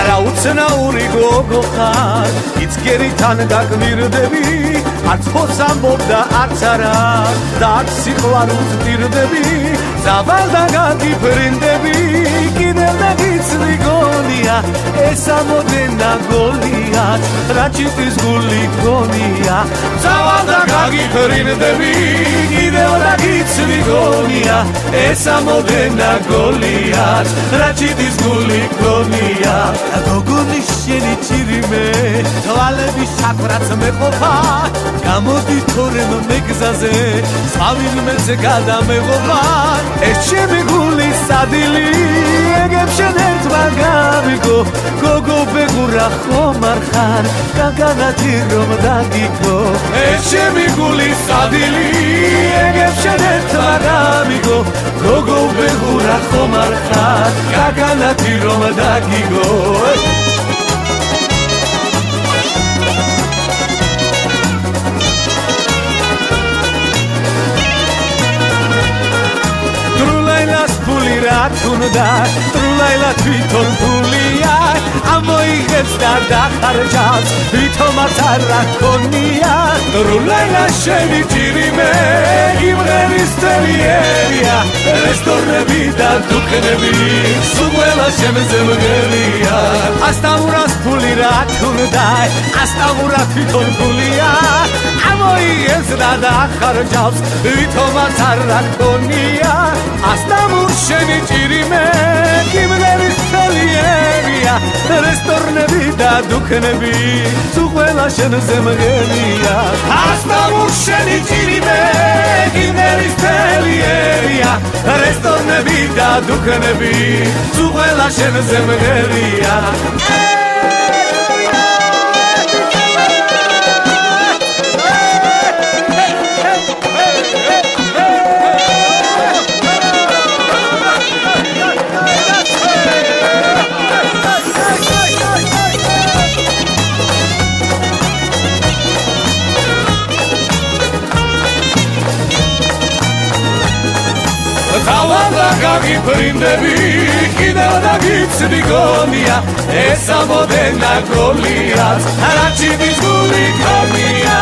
რა უცნაური გოგო ხარ იცქერითან გაკვირდები არც ხოს ამბობდა არც არა და არც სიყვარულს ვტირდები ზავალდა გაგიფრინდები კიდევ და გიცდი გონია ეს ამოდენა გოლიათ რა ჩიტის გული გონია ზავალდა გაგიფრინდები კიდევ და გიცდი გონია ეს ამოდენა გოლიათ რა ჩიტის გული გონია გოგონის შენი ჭირიმე თვალები შაქრაც მეყოფა გამოდი თორემ მეგზაზე სავინმეზე გადამეღობა ეს ჩემი გულის სადილი ეგებ შენ ერთმა გამიგო გოგო ბეგურა ხომ არ ხარ გაგანათი რომ დაგიგო ეს ჩემი გულის სადილი ეგებ შენ ერთმა გამიგო გოგო ბეგურა ხომ არ ხარ გაგანათი რომ დაგიგო თუნდა ტრულაილა თვითონ ფულია ამოიღებს და დახარჯავს თვითონაც არ რაქონია ტრულაილა შენი ჭირიმე იმღერის წერიერია რესტორნები და დუქნები სულ ყველა შემზე მგელია ასტამურას ფული რა თუნდა ასტამურა თვითონ ფულია ამოიღებს და დახარჯავს თვითონაც არ რაქონია ასტამურ შენი ჭირიმე იმღერის წერიერია რესტორნები და დუქნები სულ ყველა შემზე მგელია ასტამურ შენი ჭირიმე იმღერის წერიერია რესტორნები და დუქნები სულ ყველა შემზე მგელია გაგიფრინდები კიდევ და გიცდი გონია ეს ამოდენა გოლიათ რა ჩიტის გული გონია